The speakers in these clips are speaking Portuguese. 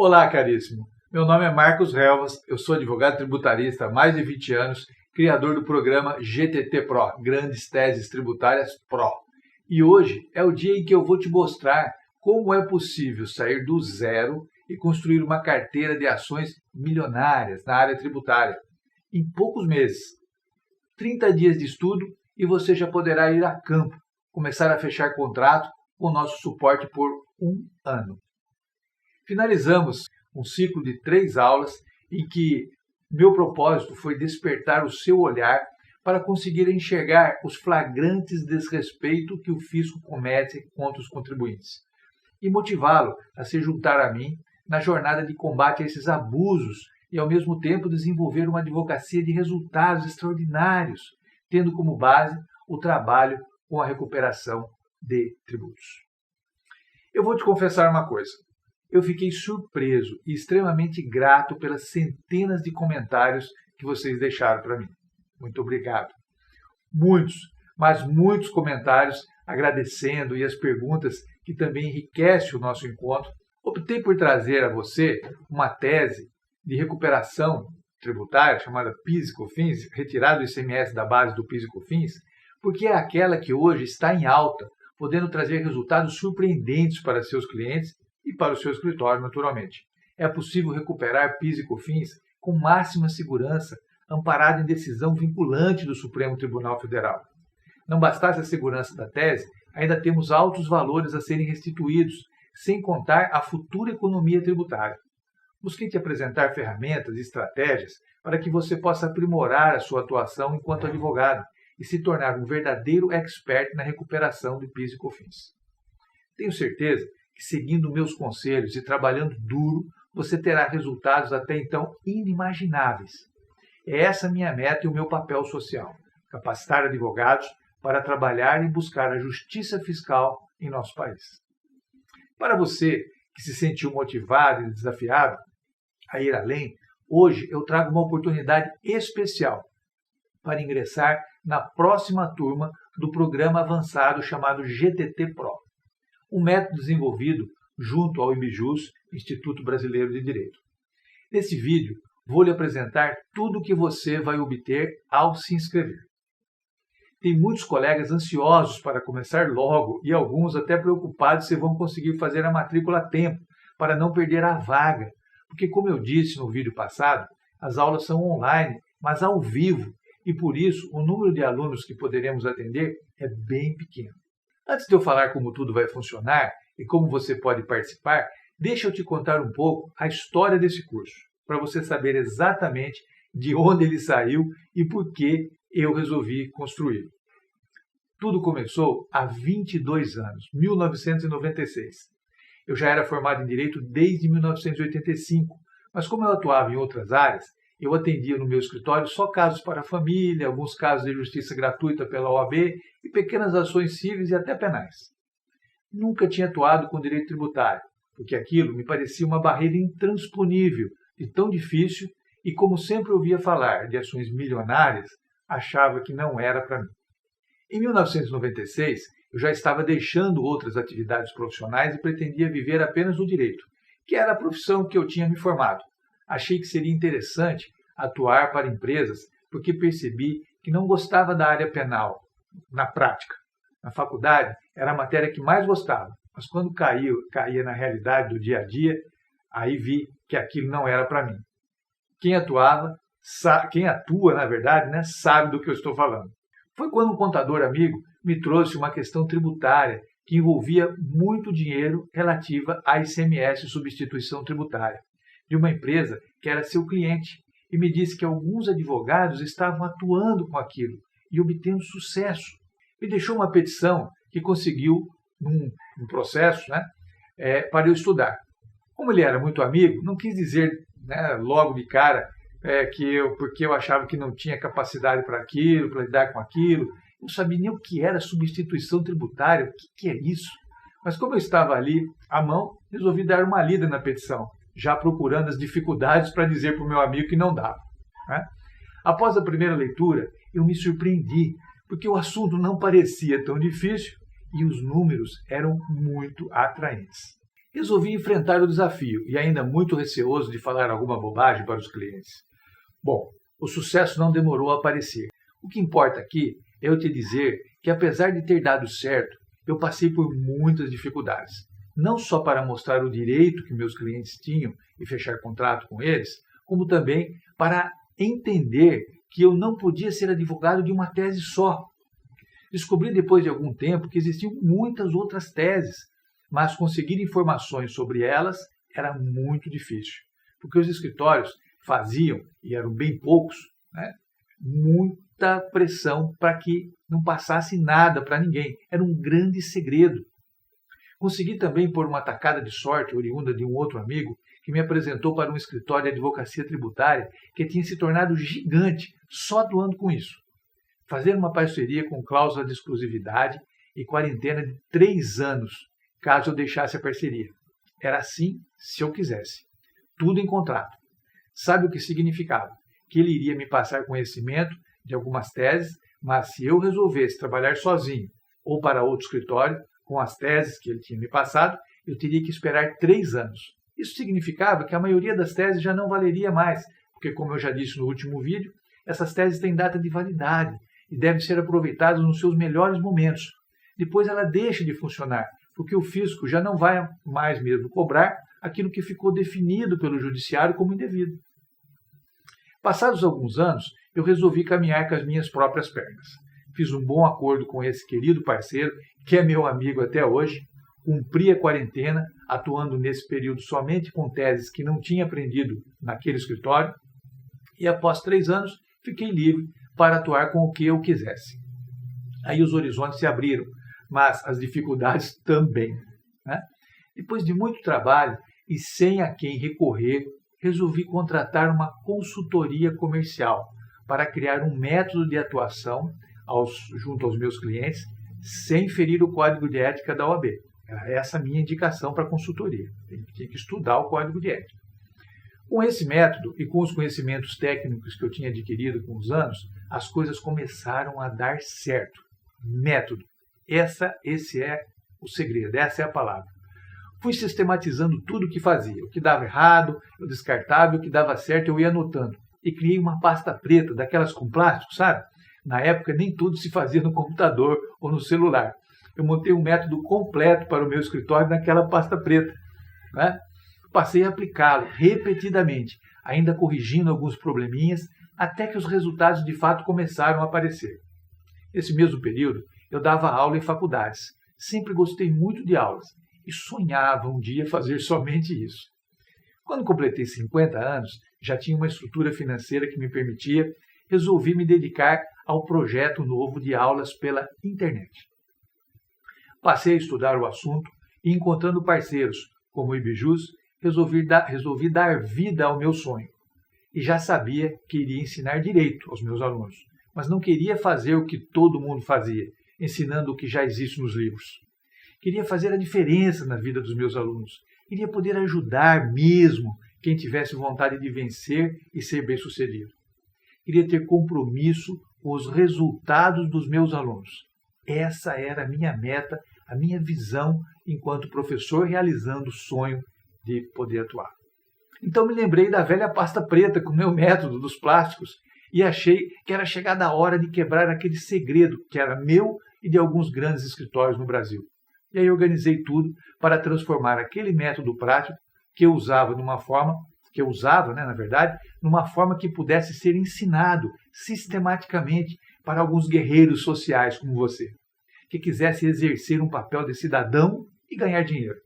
Olá, caríssimo. Meu nome é Marcos Relvas, eu sou advogado tributarista há mais de 20 anos, criador do programa GTT Pro, Grandes Teses Tributárias Pro. E hoje é o dia em que eu vou te mostrar como é possível sair do zero e construir uma carteira de ações milionárias na área tributária. Em poucos meses, 30 dias de estudo e você já poderá ir a campo, começar a fechar contrato com nosso suporte por 1 ano. Finalizamos um ciclo de 3 aulas em que meu propósito foi despertar o seu olhar para conseguir enxergar os flagrantes desrespeito que o fisco comete contra os contribuintes e motivá-lo a se juntar a mim na jornada de combate a esses abusos e, ao mesmo tempo, desenvolver uma advocacia de resultados extraordinários, tendo como base o trabalho com a recuperação de tributos. Eu vou te confessar uma coisa. Eu fiquei surpreso e extremamente grato pelas centenas de comentários que vocês deixaram para mim. Muito obrigado. Muitos, mas muitos comentários agradecendo e as perguntas que também enriquecem o nosso encontro. Optei por trazer a você uma tese de recuperação tributária chamada PIS e COFINS, retirada do ICMS da base do PIS e COFINS, porque é aquela que hoje está em alta, podendo trazer resultados surpreendentes para seus clientes e para o seu escritório, naturalmente. É possível recuperar PIS e COFINS com máxima segurança, amparado em decisão vinculante do Supremo Tribunal Federal. Não bastasse a segurança da tese, ainda temos altos valores a serem restituídos, sem contar a futura economia tributária. Busquei te apresentar ferramentas e estratégias para que você possa aprimorar a sua atuação enquanto advogado e se tornar um verdadeiro expert na recuperação de PIS e COFINS. Tenho certeza que, seguindo meus conselhos e trabalhando duro, você terá resultados até então inimagináveis. É essa a minha meta e o meu papel social: capacitar advogados para trabalhar e buscar a justiça fiscal em nosso país. Para você que se sentiu motivado e desafiado a ir além, hoje eu trago uma oportunidade especial para ingressar na próxima turma do programa avançado chamado GTT Pro. Um método desenvolvido junto ao IBJUS, Instituto Brasileiro de Direito. Nesse vídeo, vou lhe apresentar tudo o que você vai obter ao se inscrever. Tem muitos colegas ansiosos para começar logo e alguns até preocupados se vão conseguir fazer a matrícula a tempo, para não perder a vaga, porque, como eu disse no vídeo passado, as aulas são online, mas ao vivo, e por isso o número de alunos que poderemos atender é bem pequeno. Antes de eu falar como tudo vai funcionar e como você pode participar, deixa eu te contar um pouco a história desse curso, para você saber exatamente de onde ele saiu e por que eu resolvi construí-lo. Tudo começou há 22 anos, 1996. Eu já era formado em Direito desde 1985, mas como eu atuava em outras áreas, eu atendia no meu escritório só casos para a família, alguns casos de justiça gratuita pela OAB e pequenas ações cíveis e até penais. Nunca tinha atuado com direito tributário, porque aquilo me parecia uma barreira intransponível e tão difícil, e como sempre ouvia falar de ações milionárias, achava que não era para mim. Em 1996, eu já estava deixando outras atividades profissionais e pretendia viver apenas do direito, que era a profissão que eu tinha me formado. Achei que seria interessante atuar para empresas porque percebi que não gostava da área penal, na prática. Na faculdade, era a matéria que mais gostava, mas quando caía na realidade do dia a dia, aí vi que aquilo não era para mim. Quem atua, na verdade, sabe do que eu estou falando. Foi quando um contador amigo me trouxe uma questão tributária que envolvia muito dinheiro relativa à ICMS, substituição tributária, de uma empresa que era seu cliente, e me disse que alguns advogados estavam atuando com aquilo e obtendo sucesso. Me deixou uma petição que conseguiu num processo para eu estudar. Como ele era muito amigo, não quis dizer logo de cara porque eu achava que não tinha capacidade para aquilo, para lidar com aquilo. Não sabia nem o que era substituição tributária, o que é isso. Mas como eu estava ali à mão, resolvi dar uma lida na petição, já procurando as dificuldades para dizer para o meu amigo que não dava. Após a primeira leitura, eu me surpreendi, porque o assunto não parecia tão difícil e os números eram muito atraentes. Resolvi enfrentar o desafio e ainda muito receoso de falar alguma bobagem para os clientes. Bom, o sucesso não demorou a aparecer. O que importa aqui é eu te dizer que, apesar de ter dado certo, eu passei por muitas dificuldades. Não só para mostrar o direito que meus clientes tinham e fechar contrato com eles, como também para entender que eu não podia ser advogado de uma tese só. Descobri depois de algum tempo que existiam muitas outras teses, mas conseguir informações sobre elas era muito difícil, porque os escritórios faziam, e eram bem poucos, muita pressão para que não passasse nada para ninguém. Era um grande segredo. Consegui também, por uma tacada de sorte oriunda de um outro amigo, que me apresentou para um escritório de advocacia tributária que tinha se tornado gigante só atuando com isso. Fazer uma parceria com cláusula de exclusividade e quarentena de 3 anos, caso eu deixasse a parceria. Era assim se eu quisesse. Tudo em contrato. Sabe o que significava? Que ele iria me passar conhecimento de algumas teses, mas se eu resolvesse trabalhar sozinho ou para outro escritório, com as teses que ele tinha me passado, eu teria que esperar 3 anos. Isso significava que a maioria das teses já não valeria mais, porque, como eu já disse no último vídeo, essas teses têm data de validade e devem ser aproveitadas nos seus melhores momentos. Depois ela deixa de funcionar, porque o fisco já não vai mais mesmo cobrar aquilo que ficou definido pelo judiciário como indevido. Passados alguns anos, eu resolvi caminhar com as minhas próprias pernas. Fiz um bom acordo com esse querido parceiro, que é meu amigo até hoje, cumpri a quarentena, atuando nesse período somente com teses que não tinha aprendido naquele escritório, e após 3 anos fiquei livre para atuar com o que eu quisesse. Aí os horizontes se abriram, mas as dificuldades também. Depois de muito trabalho e sem a quem recorrer, resolvi contratar uma consultoria comercial para criar um método de atuação junto aos meus clientes, sem ferir o código de ética da OAB. Era essa a minha indicação para a consultoria. Tinha que estudar o código de ética. Com esse método e com os conhecimentos técnicos que eu tinha adquirido com os anos, as coisas começaram a dar certo. Método. Esse é o segredo, essa é a palavra. Fui sistematizando tudo o que fazia. O que dava errado, eu descartava, e o que dava certo eu ia anotando. E criei uma pasta preta, daquelas com plástico, sabe? Na época nem tudo se fazia no computador ou no celular. Eu montei um método completo para o meu escritório naquela pasta preta. Passei a aplicá-lo repetidamente, ainda corrigindo alguns probleminhas, até que os resultados de fato começaram a aparecer. Nesse mesmo período, eu dava aula em faculdades. Sempre gostei muito de aulas e sonhava um dia fazer somente isso. Quando completei 50 anos, já tinha uma estrutura financeira que me permitia, resolvi me dedicar ao projeto novo de aulas pela internet. Passei a estudar o assunto e, encontrando parceiros como o IBJUS, resolvi dar vida ao meu sonho. E já sabia que iria ensinar direito aos meus alunos, mas não queria fazer o que todo mundo fazia, ensinando o que já existe nos livros. Queria fazer a diferença na vida dos meus alunos. Queria poder ajudar mesmo quem tivesse vontade de vencer e ser bem-sucedido. Queria ter compromisso com os resultados dos meus alunos. Essa era a minha meta, a minha visão enquanto professor realizando o sonho de poder atuar. Então me lembrei da velha pasta preta com o meu método dos plásticos e achei que era chegada a hora de quebrar aquele segredo que era meu e de alguns grandes escritórios no Brasil. E aí organizei tudo para transformar aquele método prático que eu usava numa forma que pudesse ser ensinado sistematicamente para alguns guerreiros sociais como você, que quisesse exercer um papel de cidadão e ganhar dinheiro.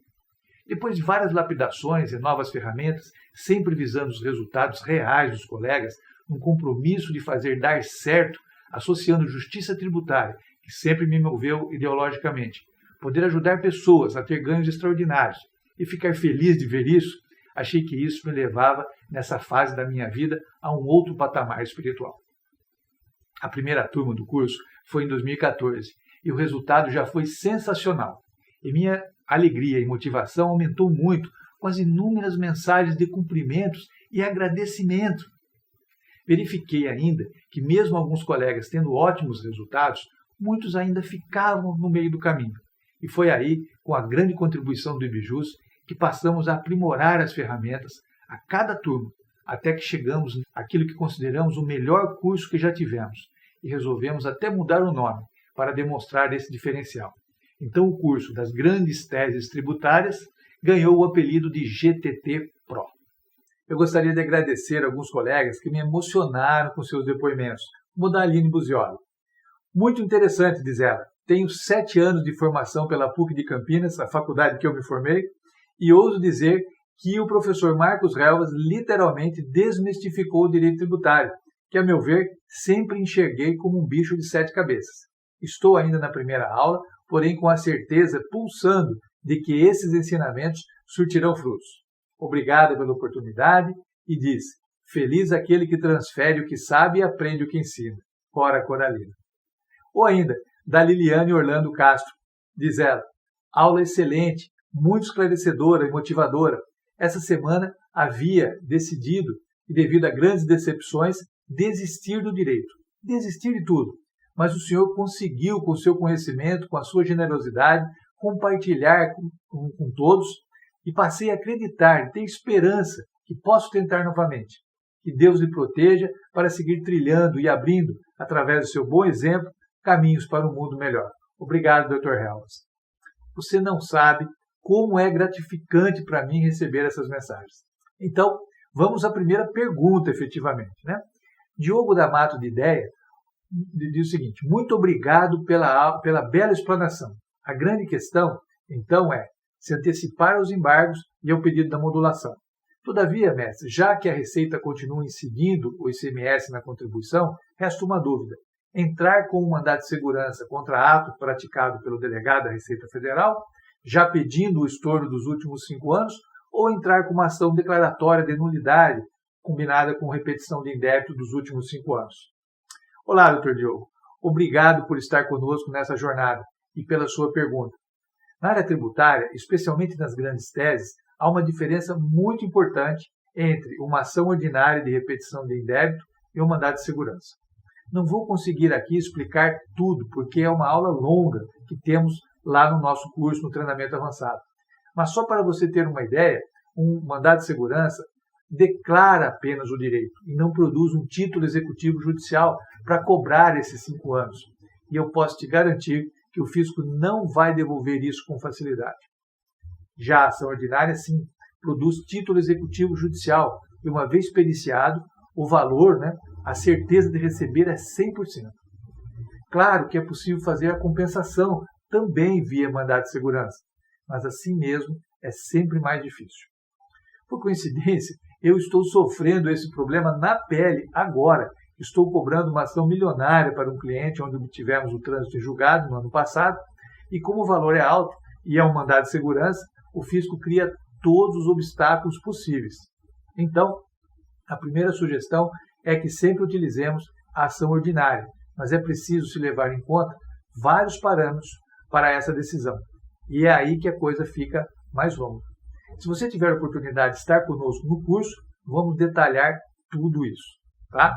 Depois de várias lapidações e novas ferramentas, sempre visando os resultados reais dos colegas, um compromisso de fazer dar certo, associando justiça tributária, que sempre me moveu ideologicamente, poder ajudar pessoas a ter ganhos extraordinários e ficar feliz de ver isso, achei que isso me levava, nessa fase da minha vida, a um outro patamar espiritual. A primeira turma do curso foi em 2014 e o resultado já foi sensacional. E minha alegria e motivação aumentou muito com as inúmeras mensagens de cumprimentos e agradecimento. Verifiquei ainda que mesmo alguns colegas tendo ótimos resultados, muitos ainda ficavam no meio do caminho. E foi aí, com a grande contribuição do IBJUS, que passamos a aprimorar as ferramentas a cada turno, até que chegamos àquilo que consideramos o melhor curso que já tivemos e resolvemos até mudar o nome para demonstrar esse diferencial. Então o curso das grandes teses tributárias ganhou o apelido de GTT Pro. Eu gostaria de agradecer a alguns colegas que me emocionaram com seus depoimentos, como a Aline Buzzioli. Muito interessante, diz ela. Tenho 7 anos de formação pela PUC de Campinas, a faculdade que eu me formei, e ouso dizer que o professor Marcos Relvas literalmente desmistificou o direito tributário, que, a meu ver, sempre enxerguei como um bicho de 7 cabeças. Estou ainda na primeira aula, porém com a certeza pulsando de que esses ensinamentos surtirão frutos. Obrigado pela oportunidade e diz, feliz aquele que transfere o que sabe e aprende o que ensina. Cora Coralina. Ou ainda, da Liliane Orlando Castro. Diz ela, aula excelente, muito esclarecedora e motivadora. Essa semana havia decidido, e devido a grandes decepções, desistir do direito. Desistir de tudo. Mas o senhor conseguiu, com o seu conhecimento, com a sua generosidade, compartilhar com todos e passei a acreditar, ter esperança que posso tentar novamente. Que Deus lhe proteja para seguir trilhando e abrindo, através do seu bom exemplo, caminhos para um mundo melhor. Obrigado, Dr. Relvas. Você não sabe como é gratificante para mim receber essas mensagens. Então, vamos à primeira pergunta, efetivamente. Né? Diogo da Mato de Ideia diz o seguinte, muito obrigado pela bela explanação. A grande questão, então, é se antecipar aos embargos e ao pedido da modulação. Todavia, mestre, já que a Receita continua incidindo o ICMS na contribuição, resta uma dúvida. Entrar com um mandado de segurança contra ato praticado pelo delegado da Receita Federal, já pedindo o estorno dos últimos 5 anos, ou entrar com uma ação declaratória de nulidade, combinada com repetição de indébito dos últimos 5 anos. Olá, Dr. Diogo. Obrigado por estar conosco nessa jornada e pela sua pergunta. Na área tributária, especialmente nas grandes teses, há uma diferença muito importante entre uma ação ordinária de repetição de indébito e um mandado de segurança. Não vou conseguir aqui explicar tudo, porque é uma aula longa que temos lá no nosso curso, no treinamento avançado. Mas só para você ter uma ideia, um mandado de segurança declara apenas o direito e não produz um título executivo judicial para cobrar esses 5 anos. E eu posso te garantir que o fisco não vai devolver isso com facilidade. Já a ação ordinária, sim, produz título executivo judicial e, uma vez periciado, o valor, a certeza de receber é 100%. Claro que é possível fazer a compensação também via mandado de segurança, mas assim mesmo é sempre mais difícil. Por coincidência, eu estou sofrendo esse problema na pele agora. Estou cobrando uma ação milionária para um cliente onde obtivemos o trânsito em julgado no ano passado e como o valor é alto e é um mandado de segurança, o fisco cria todos os obstáculos possíveis. Então, a primeira sugestão é que sempre utilizemos a ação ordinária, mas é preciso se levar em conta vários parâmetros para essa decisão. E é aí que a coisa fica mais longa. Se você tiver a oportunidade de estar conosco no curso, vamos detalhar tudo isso. Tá?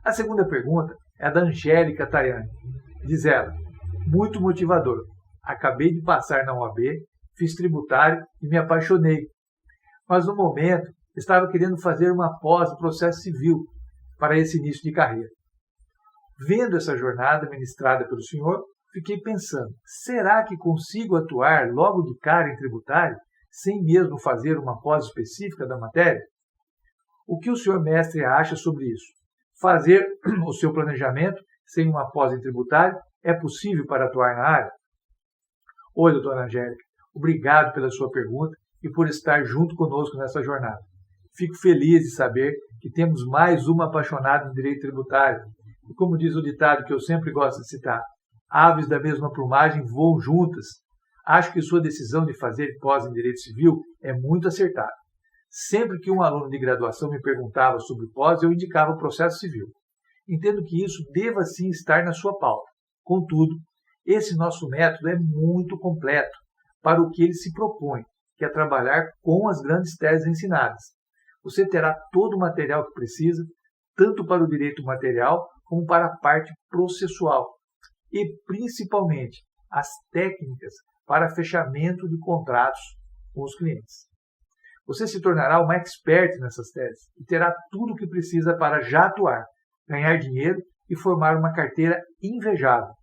A segunda pergunta é da Angélica Tayane. Diz ela, muito motivador. Acabei de passar na OAB, fiz tributário e me apaixonei. Mas no momento, estava querendo fazer uma pós em processo civil para esse início de carreira. Vendo essa jornada ministrada pelo senhor, fiquei pensando, será que consigo atuar logo de cara em tributário, sem mesmo fazer uma pós específica da matéria? O que o senhor mestre acha sobre isso? Fazer o seu planejamento sem uma pós em tributário é possível para atuar na área? Oi, doutora Angélica. Obrigado pela sua pergunta e por estar junto conosco nessa jornada. Fico feliz de saber que temos mais uma apaixonada no direito tributário. E como diz o ditado que eu sempre gosto de citar, aves da mesma plumagem voam juntas. Acho que sua decisão de fazer pós em direito civil é muito acertada. Sempre que um aluno de graduação me perguntava sobre pós, eu indicava o processo civil. Entendo que isso deva sim estar na sua pauta. Contudo, esse nosso método é muito completo para o que ele se propõe, que é trabalhar com as grandes teses ensinadas. Você terá todo o material que precisa, tanto para o direito material como para a parte processual. E, principalmente, as técnicas para fechamento de contratos com os clientes. Você se tornará uma expert nessas teses e terá tudo o que precisa para já atuar, ganhar dinheiro e formar uma carteira invejável.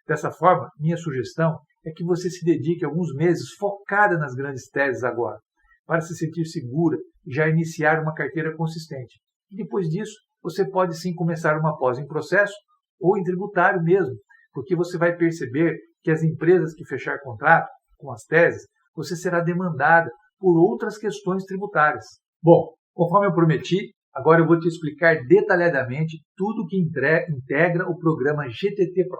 Dessa forma, minha sugestão é que você se dedique alguns meses focada nas grandes teses agora, para se sentir segura e já iniciar uma carteira consistente. E depois disso, você pode sim começar uma pós em processo ou em tributário mesmo, porque você vai perceber que as empresas que fechar contrato com as teses, você será demandada por outras questões tributárias. Bom, conforme eu prometi, agora eu vou te explicar detalhadamente tudo que integra o programa GTT Pro.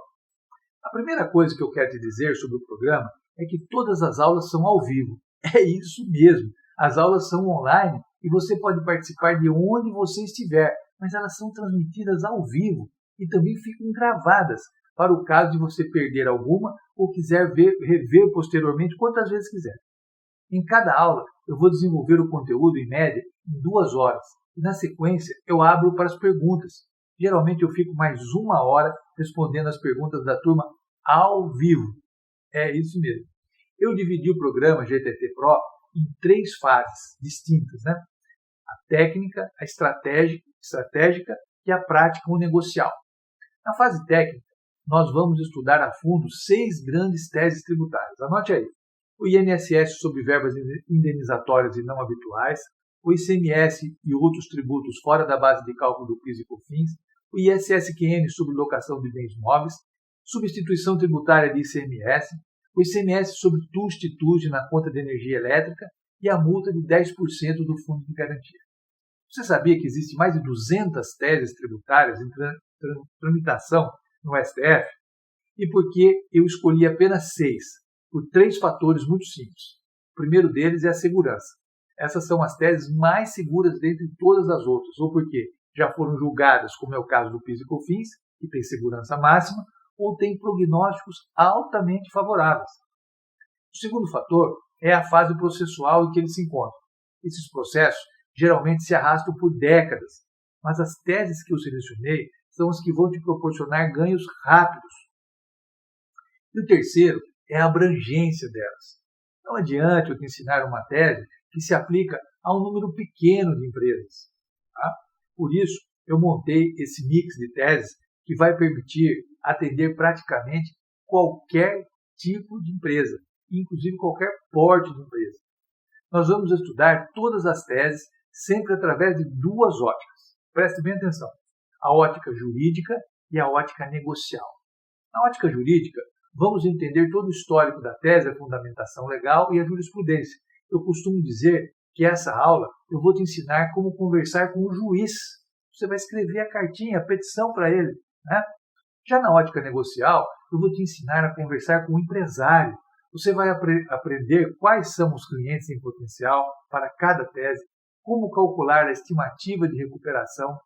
A primeira coisa que eu quero te dizer sobre o programa é que todas as aulas são ao vivo. É isso mesmo, as aulas são online e você pode participar de onde você estiver, mas elas são transmitidas ao vivo e também ficam gravadas, para o caso de você perder alguma ou quiser rever posteriormente quantas vezes quiser. Em cada aula, eu vou desenvolver o conteúdo em média em 2 horas e, na sequência, eu abro para as perguntas. Geralmente, eu fico mais 1 hora respondendo as perguntas da turma ao vivo. É isso mesmo. Eu dividi o programa GTT Pro em 3 fases distintas, né? A técnica, a estratégica e a prática ou negocial. Na fase técnica, nós vamos estudar a fundo 6 grandes teses tributárias. Anote aí. O INSS sobre verbas indenizatórias e não habituais, o ICMS e outros tributos fora da base de cálculo do PIS e COFINS, o ISSQN sobre locação de bens móveis, substituição tributária de ICMS, o ICMS sobre TUST na conta de energia elétrica e a multa de 10% do Fundo de Garantia. Você sabia que existe mais de 200 teses tributárias em tramitação no STF? E por que eu escolhi apenas 6? Por 3 fatores muito simples. O primeiro deles é a segurança. Essas são as teses mais seguras dentre todas as outras, ou porque já foram julgadas, como é o caso do PIS e COFINS, que tem segurança máxima, ou tem prognósticos altamente favoráveis. O segundo fator é a fase processual em que eles se encontram. Esses processos geralmente se arrastam por décadas, mas as teses que eu selecionei são as que vão te proporcionar ganhos rápidos. E o terceiro é a abrangência delas. Não adianta eu te ensinar uma tese que se aplica a um número pequeno de empresas. Tá? Por isso, eu montei esse mix de teses que vai permitir atender praticamente qualquer tipo de empresa, inclusive qualquer porte de empresa. Nós vamos estudar todas as teses sempre através de 2 óticas. Preste bem atenção. A ótica jurídica e a ótica negocial. Na ótica jurídica, vamos entender todo o histórico da tese, a fundamentação legal e a jurisprudência. Eu costumo dizer que essa aula eu vou te ensinar como conversar com o juiz. Você vai escrever a cartinha, a petição para ele. Né? Já na ótica negocial, eu vou te ensinar a conversar com o empresário. Você vai aprender quais são os clientes em potencial para cada tese, como calcular a estimativa de recuperação,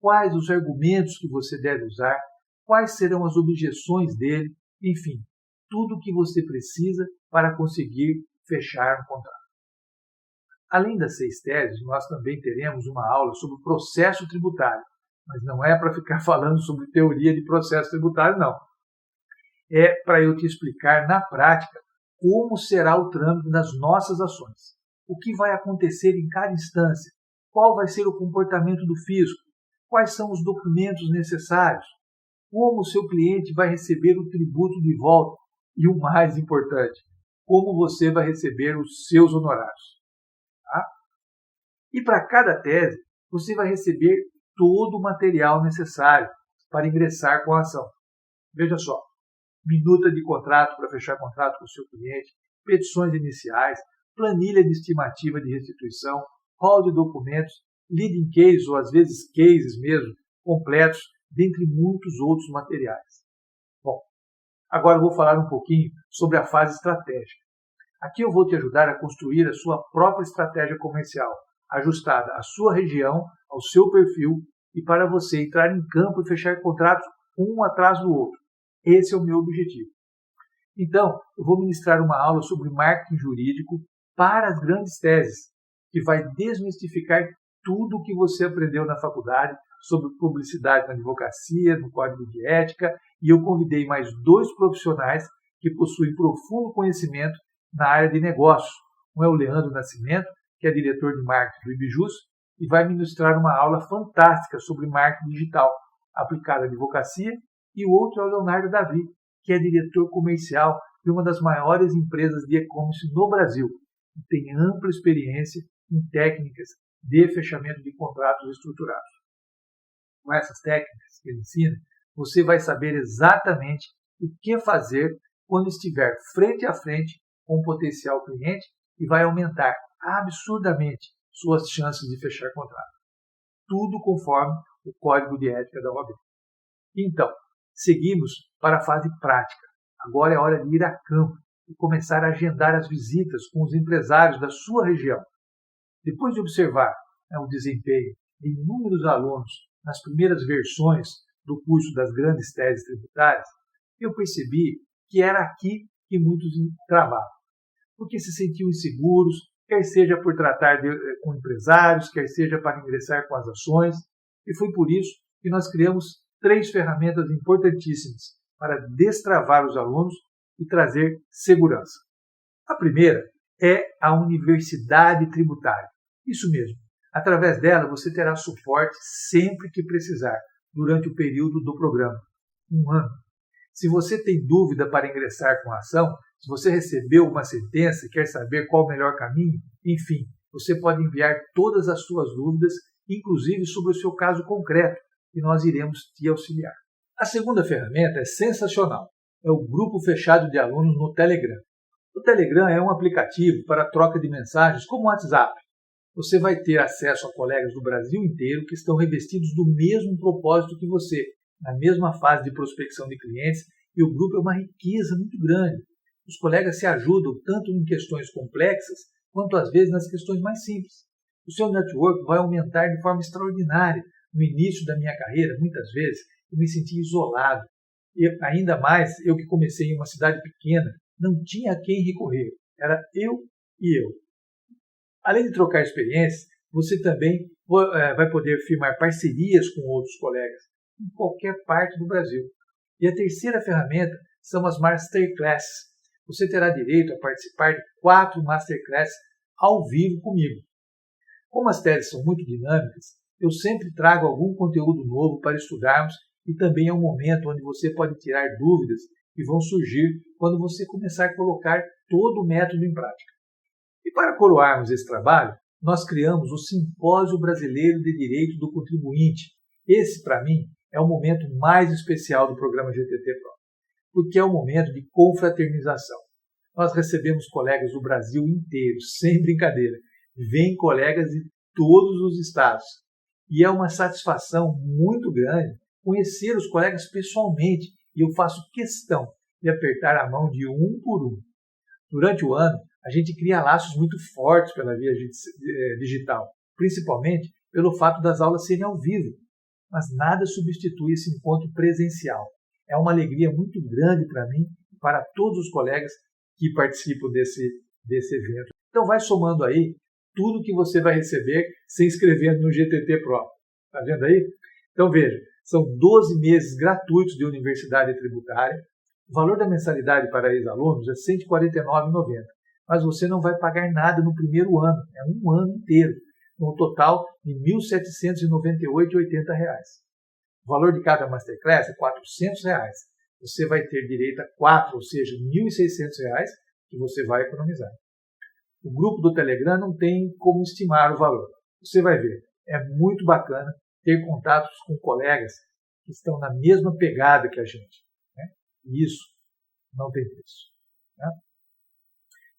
quais os argumentos que você deve usar, quais serão as objeções dele, enfim, tudo o que você precisa para conseguir fechar um contrato. Além das 6 teses, nós também teremos uma aula sobre processo tributário, mas não é para ficar falando sobre teoria de processo tributário, não. É para eu te explicar na prática como será o trâmite das nossas ações, o que vai acontecer em cada instância, qual vai ser o comportamento do fisco, quais são os documentos necessários, como o seu cliente vai receber o tributo de volta e, o mais importante, como você vai receber os seus honorários. Tá? E para cada tese, você vai receber todo o material necessário para ingressar com a ação. Veja só, minuta de contrato para fechar contrato com o seu cliente, petições iniciais, planilha de estimativa de restituição, rol de documentos, leading case ou às vezes cases mesmo, completos, dentre muitos outros materiais. Bom, agora eu vou falar um pouquinho sobre a fase estratégica. Aqui eu vou te ajudar a construir a sua própria estratégia comercial, ajustada à sua região, ao seu perfil e para você entrar em campo e fechar contratos um atrás do outro. Esse é o meu objetivo. Então, eu vou ministrar uma aula sobre marketing jurídico para as grandes teses, que vai desmistificar tudo o que você aprendeu na faculdade sobre publicidade na advocacia, no código de ética, e eu convidei mais 2 profissionais que possuem profundo conhecimento na área de negócios, Um é o Leandro Nascimento, que é diretor de marketing do Ibijus, e vai ministrar uma aula fantástica sobre marketing digital aplicado à advocacia, e o outro é o Leonardo Davi, que é diretor comercial de uma das maiores empresas de e-commerce no Brasil e tem ampla experiência em técnicas de fechamento de contratos estruturados. Com essas técnicas que ele ensina, você vai saber exatamente o que fazer quando estiver frente a frente com um potencial cliente e vai aumentar absurdamente suas chances de fechar contrato. Tudo conforme o Código de Ética da OAB. Então, seguimos para a fase prática. Agora é hora de ir a campo e começar a agendar as visitas com os empresários da sua região. Depois de observar o desempenho de inúmeros alunos nas primeiras versões do curso das grandes teses tributárias, eu percebi que era aqui que muitos travavam, porque se sentiam inseguros, quer seja por tratar com empresários, quer seja para ingressar com as ações, e foi por isso que nós criamos 3 ferramentas importantíssimas para destravar os alunos e trazer segurança. A primeira é a Universidade Tributária. Isso mesmo. Através dela você terá suporte sempre que precisar, durante o período do programa, 1 ano. Se você tem dúvida para ingressar com a ação, se você recebeu uma sentença e quer saber qual o melhor caminho, enfim, você pode enviar todas as suas dúvidas, inclusive sobre o seu caso concreto, e nós iremos te auxiliar. A segunda ferramenta é sensacional. É o grupo fechado de alunos no Telegram. O Telegram é um aplicativo para troca de mensagens como o WhatsApp. Você vai ter acesso a colegas do Brasil inteiro que estão revestidos do mesmo propósito que você, na mesma fase de prospecção de clientes, e o grupo é uma riqueza muito grande. Os colegas se ajudam tanto em questões complexas, quanto às vezes nas questões mais simples. O seu network vai aumentar de forma extraordinária. No início da minha carreira, muitas vezes, eu me senti isolado. E ainda mais, eu que comecei em uma cidade pequena, não tinha a quem recorrer. Era eu e eu. Além de trocar experiências, você também vai poder firmar parcerias com outros colegas em qualquer parte do Brasil. E a terceira ferramenta são as Masterclasses. Você terá direito a participar de 4 Masterclasses ao vivo comigo. Como as teses são muito dinâmicas, eu sempre trago algum conteúdo novo para estudarmos e também é um momento onde você pode tirar dúvidas que vão surgir quando você começar a colocar todo o método em prática. E para coroarmos esse trabalho, nós criamos o Simpósio Brasileiro de Direito do Contribuinte. Esse, para mim, é o momento mais especial do programa GTT Pro, porque é um momento de confraternização. Nós recebemos colegas do Brasil inteiro, sem brincadeira. Vêm colegas de todos os estados. E é uma satisfação muito grande conhecer os colegas pessoalmente, e eu faço questão de apertar a mão de um por um. Durante o ano, a gente cria laços muito fortes pela via digital, principalmente pelo fato das aulas serem ao vivo, mas nada substitui esse encontro presencial. É uma alegria muito grande para mim e para todos os colegas que participam desse evento. Então vai somando aí tudo que você vai receber se inscrevendo no GTT Pro. Está vendo aí? Então veja, são 12 meses gratuitos de universidade tributária. O valor da mensalidade para ex-alunos é R$ 149,90, mas você não vai pagar nada no primeiro ano, é um ano inteiro, no total de R$ 1.798,80. O valor de cada Masterclass é R$ 400. Você vai ter direito a 4, ou seja, R$ 1.600 que você vai economizar. O grupo do Telegram não tem como estimar o valor. Você vai ver, é muito bacana ter contatos com colegas que estão na mesma pegada que a gente. Né? E isso não tem preço. Né?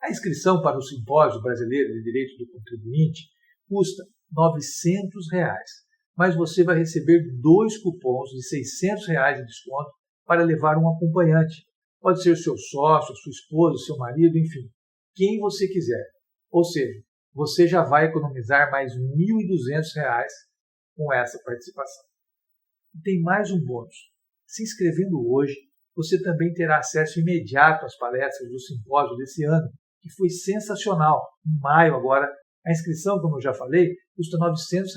A inscrição para o Simpósio Brasileiro de Direito do Contribuinte custa R$ 900, mas você vai receber 2 cupons de R$ 600 de desconto para levar um acompanhante. Pode ser seu sócio, sua esposa, seu marido, enfim, quem você quiser. Ou seja, você já vai economizar mais R$ 1.200 com essa participação. E tem mais um bônus. Se inscrevendo hoje, você também terá acesso imediato às palestras do simpósio desse ano, que foi sensacional. Em maio agora, a inscrição, como eu já falei, custa R$ 900,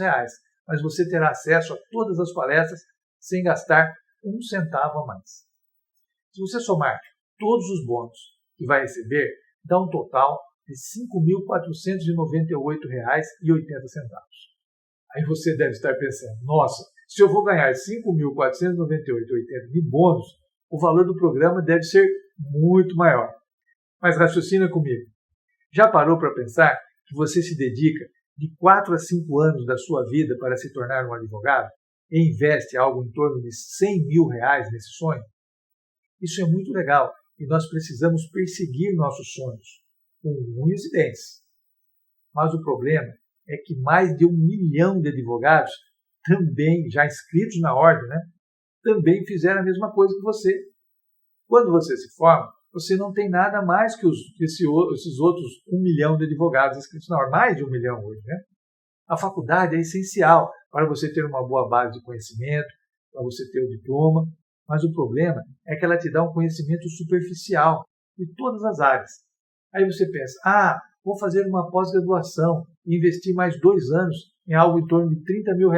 mas você terá acesso a todas as palestras sem gastar um centavo a mais. Se você somar todos os bônus que vai receber, dá um total de R$ 5.498,80. Aí você deve estar pensando, nossa, se eu vou ganhar R$ 5.498,80 de bônus, o valor do programa deve ser muito maior. Mas raciocina comigo. Já parou para pensar que você se dedica de 4 a 5 anos da sua vida para se tornar um advogado e investe algo em torno de R$ 100 mil nesse sonho? Isso é muito legal e nós precisamos perseguir nossos sonhos, com unhas e dentes. Mas o problema é que mais de 1 milhão de advogados, também já inscritos na ordem, também fizeram a mesma coisa que você. Quando você se forma, você não tem nada mais que esses outros 1 milhão de advogados inscritos na ordem, mais de 1 milhão hoje. A faculdade é essencial para você ter uma boa base de conhecimento, para você ter o diploma, mas o problema é que ela te dá um conhecimento superficial de todas as áreas. Aí você pensa, vou fazer uma pós-graduação e investir mais 2 anos em algo em torno de R$ 30 mil.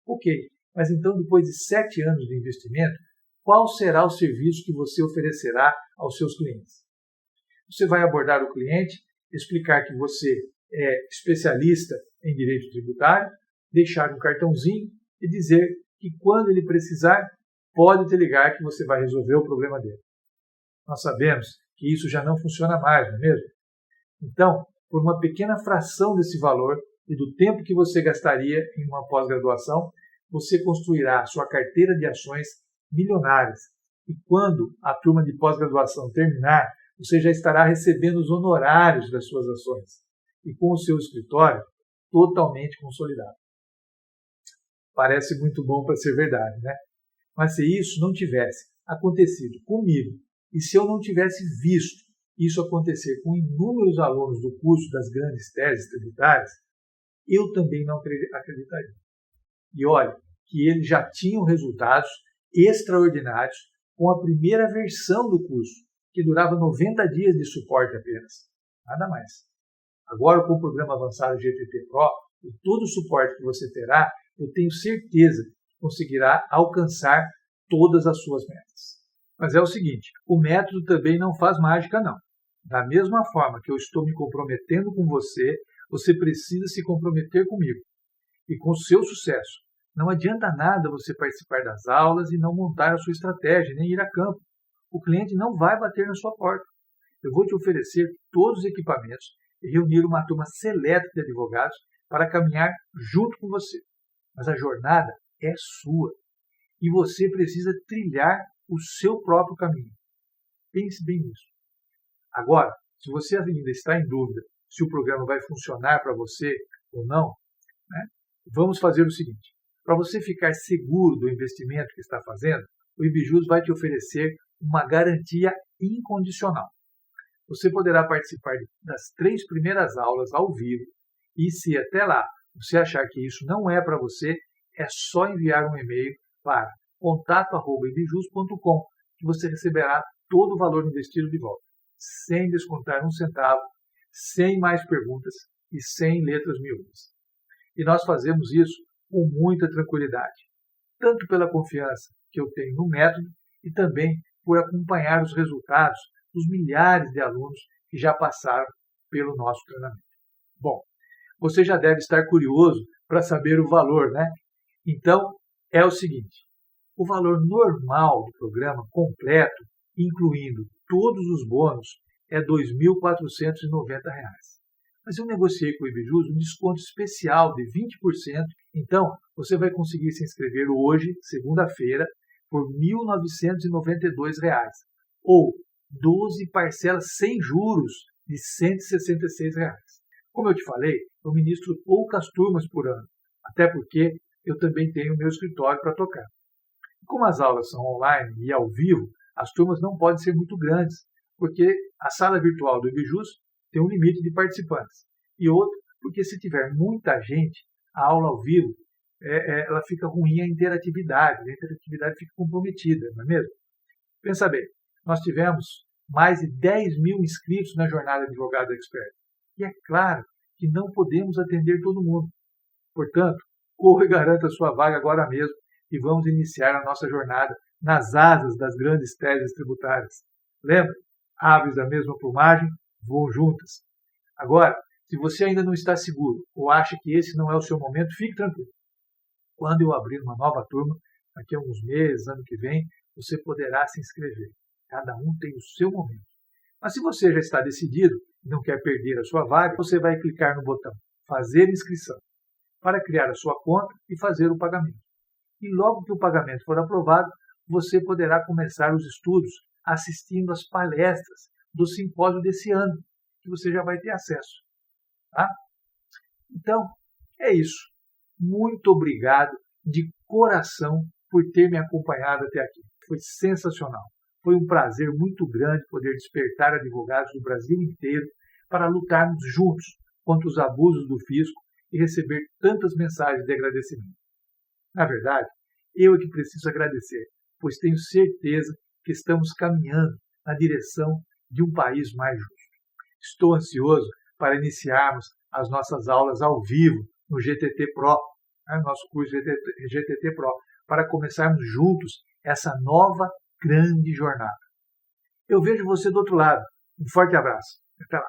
Ok, mas então depois de 7 anos de investimento, qual será o serviço que você oferecerá aos seus clientes? Você vai abordar o cliente, explicar que você é especialista em direito tributário, deixar um cartãozinho e dizer que quando ele precisar, pode te ligar que você vai resolver o problema dele. Nós sabemos que isso já não funciona mais, não é mesmo? Então, por uma pequena fração desse valor e do tempo que você gastaria em uma pós-graduação, você construirá a sua carteira de ações milionárias. E quando a turma de pós-graduação terminar, você já estará recebendo os honorários das suas ações e com o seu escritório totalmente consolidado. Parece muito bom para ser verdade, né? Mas se isso não tivesse acontecido comigo e se eu não tivesse visto isso acontecer com inúmeros alunos do curso das grandes teses tributárias, eu também não acreditaria. E olha, que eles já tinham resultados extraordinários com a primeira versão do curso, que durava 90 dias de suporte apenas. Nada mais. Agora, com o programa avançado GTT Pro e todo o suporte que você terá, eu tenho certeza que conseguirá alcançar todas as suas metas. Mas é o seguinte, o método também não faz mágica, não. Da mesma forma que eu estou me comprometendo com você, você precisa se comprometer comigo e com o seu sucesso. Não adianta nada você participar das aulas e não montar a sua estratégia, nem ir a campo. O cliente não vai bater na sua porta. Eu vou te oferecer todos os equipamentos e reunir uma turma seleta de advogados para caminhar junto com você. Mas a jornada é sua e você precisa trilhar o seu próprio caminho. Pense bem nisso. Agora, se você ainda está em dúvida se o programa vai funcionar para você ou não, vamos fazer o seguinte. Para você ficar seguro do investimento que está fazendo, o IBJUS vai te oferecer uma garantia incondicional. Você poderá participar das 3 primeiras aulas ao vivo e, se até lá você achar que isso não é para você, é só enviar um e-mail para contato@ibjus.com que você receberá todo o valor investido de volta, sem descontar um centavo, sem mais perguntas e sem letras miúdas. E nós fazemos isso com muita tranquilidade, tanto pela confiança que eu tenho no método e também por acompanhar os resultados dos milhares de alunos que já passaram pelo nosso treinamento. Bom, você já deve estar curioso para saber o valor, né? Então, é o seguinte, o valor normal do programa completo, incluindo todos os bônus, é R$ 2.490. Mas eu negociei com o IBJUS um desconto especial de 20%, então você vai conseguir se inscrever hoje, segunda-feira, por R$ 1.992, ou 12 parcelas sem juros de R$ 166. Como eu te falei, eu ministro poucas turmas por ano, até porque eu também tenho meu escritório para tocar. Como as aulas são online e ao vivo, as turmas não podem ser muito grandes, porque a sala virtual do IBJUS tem um limite de participantes. E outro, porque se tiver muita gente, a aula ao vivo, ela fica ruim a interatividade fica comprometida, não é mesmo? Pensa bem, nós tivemos mais de 10 mil inscritos na jornada Advogado Expert. E é claro que não podemos atender todo mundo. Portanto, corra e garanta a sua vaga agora mesmo e vamos iniciar a nossa jornada nas asas das grandes teses tributárias. Lembra? Aves da mesma plumagem voam juntas. Agora, se você ainda não está seguro ou acha que esse não é o seu momento, fique tranquilo. Quando eu abrir uma nova turma, daqui a alguns meses, ano que vem, você poderá se inscrever. Cada um tem o seu momento. Mas se você já está decidido e não quer perder a sua vaga, você vai clicar no botão Fazer inscrição para criar a sua conta e fazer o pagamento. E logo que o pagamento for aprovado, você poderá começar os estudos assistindo às palestras do simpósio desse ano, que você já vai ter acesso. Tá? Então, é isso. Muito obrigado de coração por ter me acompanhado até aqui. Foi sensacional. Foi um prazer muito grande poder despertar advogados do Brasil inteiro para lutarmos juntos contra os abusos do fisco e receber tantas mensagens de agradecimento. Na verdade, eu é que preciso agradecer, pois tenho certeza que estamos caminhando na direção de um país mais justo. Estou ansioso para iniciarmos as nossas aulas ao vivo no GTT Pro, nosso curso GTT Pro, para começarmos juntos essa nova grande jornada. Eu vejo você do outro lado. Um forte abraço. Até lá.